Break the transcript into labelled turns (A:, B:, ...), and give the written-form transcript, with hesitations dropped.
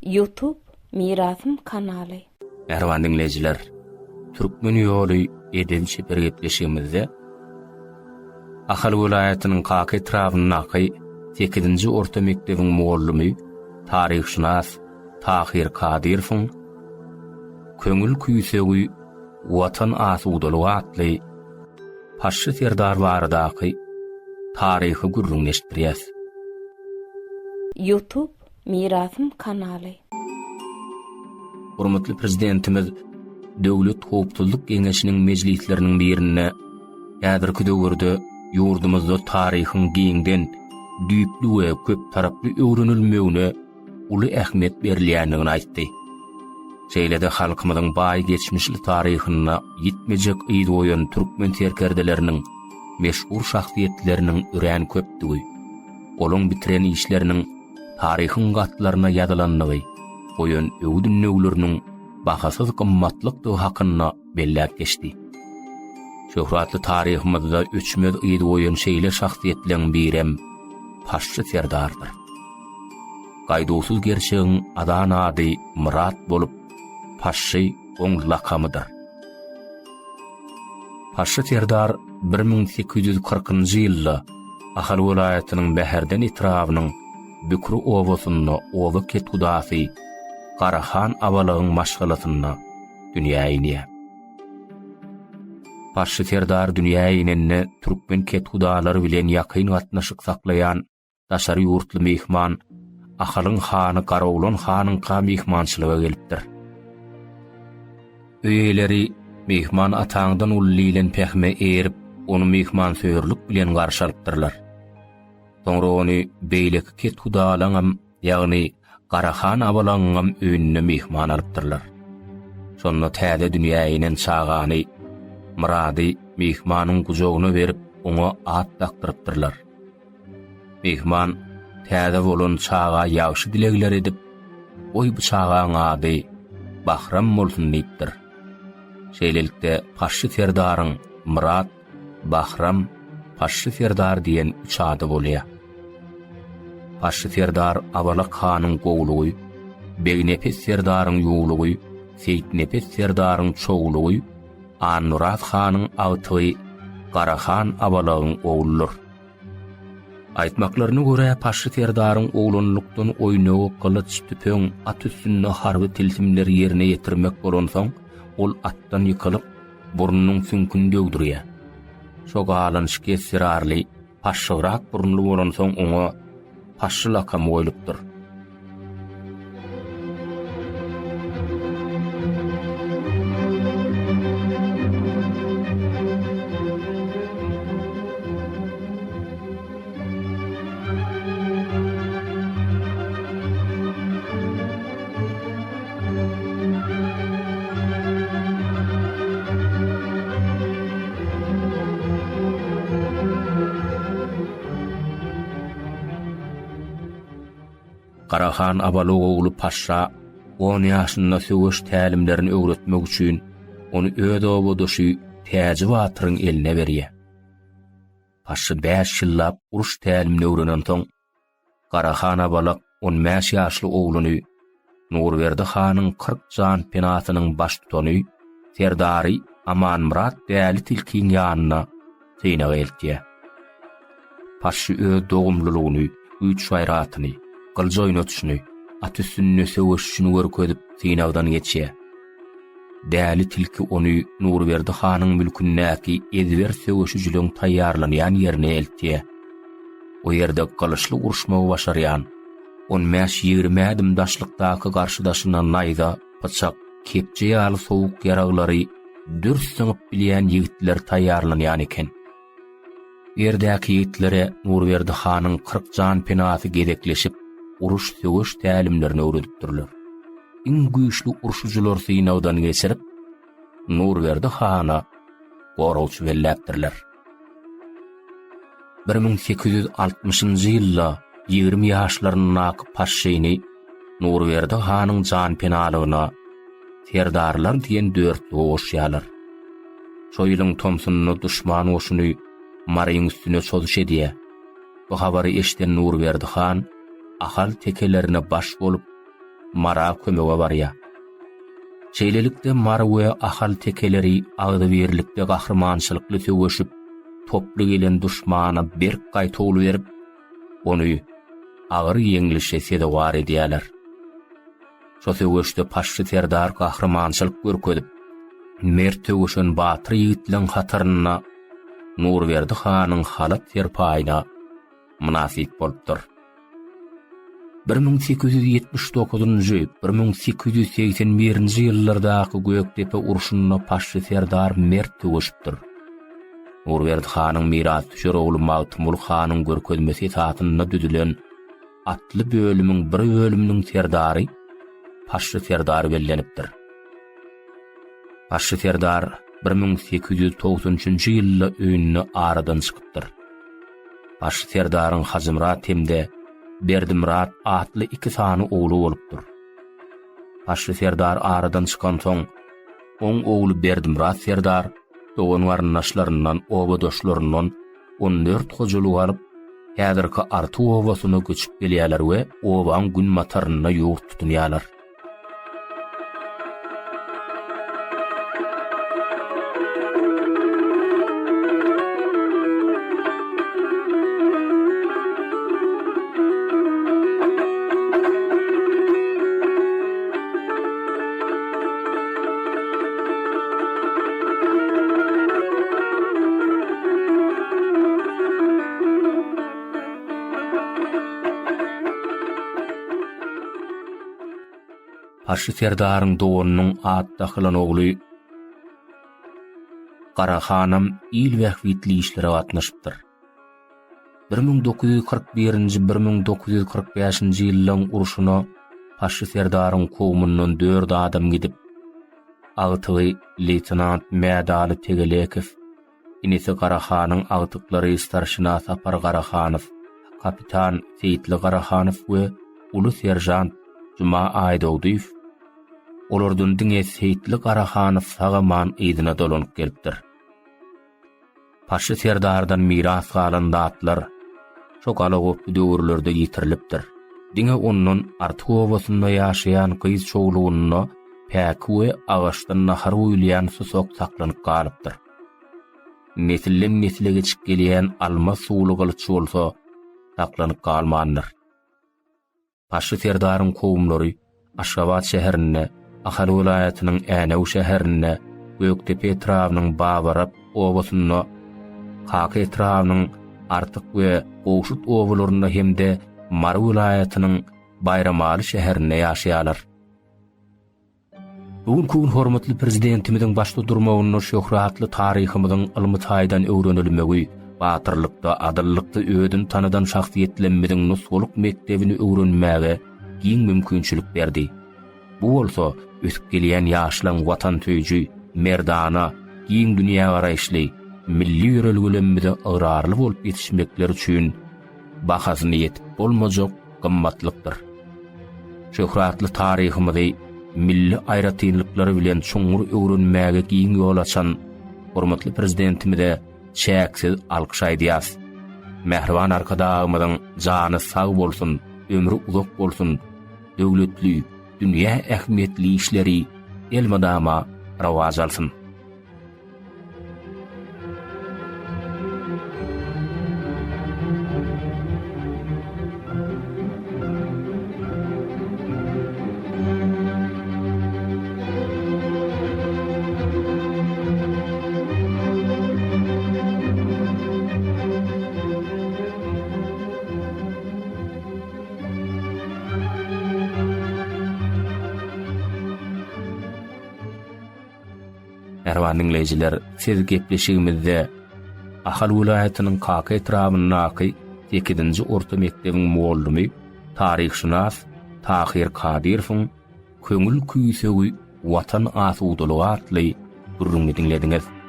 A: YouTube Mirasım kanaly.
B: Erwan dinleyijiler, Türkmen ýoly edeb şepergetleşigimizde Ahal welaýatynyň Kaky etrawyny 8-nji orta mekdebiň mugallymy, taryhşünas Tahir Kadirowyň köňül küýsegi Watan asudalygy atly Paşşy Serdar baradaky taryhy gürrüňleşdirýär.
A: YouTube Mirasım kanaly.
B: Hormatly prezidentimiz Döwlet Howpsuzlyk Geňeşiniň mejlisleriniň birine ýa-da döwürde ýurdumyzda taryhyň giňden düýpli we köp taraply öwrenilmegine uly ähmiýet berilýändigini aýtdy. Şeýlede halkymyzyň baý geçmişli taryhyna ýitmejek ýyl boýun türkmen terkerdeleriniň meşhur şahsiýetleriniň ürän köpdigi, olaň bitiren işleriniň taryhyň gatlaryna ýadalandygy, boýun öwdünlegleriniň bahasyz gymmatlyk hakyna belläp geçdi. Şöhratly taryhymyzda öçmez ýyl boýun şeýle şahsiýetleriň birem Paşşy Serdardyr. Gaýdusuz gerçegiň adan ady Murat bolup Paşşy oň lakamydyr. Paşşy Serdar 1840-njy ýylda Ahal welaýatynyň Bäherden etrawynyň Bükri owasyna owa ketgudasy Karahan abalygyň maşgalatyna dünýä ýenýär. Paşşy Serdar dünýä ýenenne türkmen ketgudalary bilen ýakyn gatnaşyk saklaýan daşary ýurtly mehman Ahalyň hany Garawlan hanyň mehmançylyga gelipdir. Öýeleri mehman ataňdan ullylan pähme erip, onu mehman söýürlük bilen garşalypdyrlar. Soňra ony beýleki ketgudalaňam, ýagny Karahan abalaňam öýüne mehman alypdyrlar. Şonda täze dünýäýinden çagany Murady mehmanyň gujogyna berip, oňa at takdyrypdyrlar. Mehman täze bolan çaga ýagşy dilegler edip, oý bu çagaň ady Bahram bolsun diýipdir. Şeýlelikde Paşşy Serdaryň Murat, Bahram, Paşşy Serdar diýen üç ady bolýar. Paşşy Serdar Abalak hanyň gowlugy, Begnepes Serdaryň ýoglugy, Seyitnepes Serdaryň çoğlugy, Annurat hanyň awty Karahan abalagyň ogludur. Aýtmaklaryna görä Paşşy Serdaryň oglanlykdan oýnagy kılıç tüpeň at üstünde harby tilsimleri ýerine ýetirmek bolan soň, ol atdan ýykylyp burnunyň sünkünde döwdürýär. Şogalan şikesirarly paşşyrak burunly bolan soň oňa Paşşy lakamy goýulypdyr. Karahan abaly ogly Paşşa 10 ýaşynda söwüş tälimlerini öwretmek üçin onu öz obadoşy Täji Batyryň eline berýär. Paşşy 5 ýyllap uruş tälimini öwrenen soň Karahan abaly 15 ýaşly ogluny Nurberdi hanyň 40 jan penatynyň baş tutany Serdary Aman Murat däli tilkiň ýanyna synaga eltýär. Paşşy öz dogumlylygyny, üç şaýratyny, kılıç oýnatyşyny, at üstünde söwüşçüni görkezip synagdan geçýär. Däli tilki ony Nurberdi hanyň mülkündäki ezber söwüşçüligiň taýýarlanýan ýerine eltýär. O ýerde kılıçly uruşmagy başarýan 15-20 adım daşlykdaky garşydaşyna naýda, bıçak, kepçe ýaly sowuk ýaraglary dürs syňyp bilýän ýigitler taýýarlanýan eken. Ýerdäki ýigitlere Nurberdi hanyň 40 jan penasy gedekleşip uruş söwüş tälimlerini öwredipdirler. Iň güýçli uruşujylar synagdan geçirip Nurberdi hana gorowçy belläpdirler. 1860-njy ýylda 20 ýaşlaryny Paşşyny Nurberdi hanyň jan penalygyna Serdarlar diýen 4 oşýalar. Şo ýylyň tomsunyny duşman oşuny Maryň üstüne çözdüş edýär. Bu habary eşiten Nurberdi han ahal tekelerine baş bolup mara kömege barya. Şeýlelikde mara we ahal tekeleri agdy berlikde gahrmançylykly söwüşüp toplu gelen düşmana bir gaýtoğlu berip onu agyr ýeňilişe sedewar edýärler. Şo söwüşde paşçy Serdar gahrmançylyk görkezip mert töwüşün batyr ýigitliň hatyryna Nurberdi hanyň halat terpaýyna münasip bolupdyr. 1879-1881-nji ýyllardaky Göktepe urşunyna paşçy Serdar mert töwüşipdir. Nurberdi hanyň miras düşer ogly Magtymul hanyň görkezmesi satyna düdülen atly bölümiň bir bölüminiň Serdary paşçy Serdar bellenipdir. Paşçy Serdar 1893-nji ýylda öýüne aradan çykypdyr. Paşçy Serdaryň Hazymrat hemde Berdimrat atly iki sany ogly bolupdyr. Paşçy Serdar aradan çykan soň oň ogly Berdimrat Serdar doğan warnaşlaryndan oba doşlaryndan 14 hojalyk alyp häzirki Arty obasyna göçüp gelýärler we obaň gün mataryna ýurt tutunýarlar. Paşçy Serdaryň doğanynyň at dahylan ogly Karahanam il wagtly işlere gatnaşypdyr. 1941-1945-nji ýyllaryň urşuna Paşçy Serdaryň kowmundan 4 adam gidip agtygy leytenant Mädaly Tegelekew, inisi Karahanyň agtyklary starşyna Sapar Karahanow, kapitan Seyitli Karahanow we uly serjant Juma Aýdowdyw. Olardan diňe Seyitli Karahanow sagaman ýydyna dolanyp gelipdir. Paşçy Serdardan miras galan datlar şokala gop döwürlerde ýitirilipdir. Diňe ondan Arty obasynda ýaşaýan gyz çoğlugyna päki we agaçdan nahar uýlayan susok saklanyp galypdyr. Nesilden nesile geçip gelýän alma suwly gylyç bolsa saklanyp galmandyr. Paşçy Serdaryň kowumlary Aşgabat şäherine, Ahal vilayatynyň Änew şäherine, Göktepe etrawynyň Babarap obasyna, Kaka etrawynyň Artyk we Gowşut obalaryna hemde Mar vilayatynyň Bayramaly şäherine ýaşaýarlar. Bugun hormatly prezidentimiziň başda durmagyny şöhratly taryhymyzyň ylmy-taýdan öwrenilmegi, batyrlykda, adallykda ödün tanadan şahsiýetlenmediň nusguluk mektebini öwrenmäge giň mümkinçilik berdi. Bu bolsa ösüp gelýän ýaşlaň watan töýjü, merdana, giň dünýä garaýşly, milli ýörelgilerinde agrarly bolup ýetişmekleri üçin bahasyny ýetip bolmajak gymmatlykdyr. Şöhratly taryhymyzy milli aýratynlyklary bilen çoňur öwrenmäge giň ýol açan hormatly prezidentimize çäksiz alkyş aýdýas. Mehriban arkadaşymyzyň jany sag bolsun, ömrü uzak bolsun, döwletli, dünýä ähmiýetli işleri elmadama rawaj alsyn. Merwan dinleyijiler, siz gepleşigimizde Ahal vilayatynyň Kaka etrawynyňky 8-nji orta mekdebiň muallymy, taryhşünas Tahir Kadirowyň köňül küýsegi Watan asuwdulugy atly gurrungy dinlediňiz.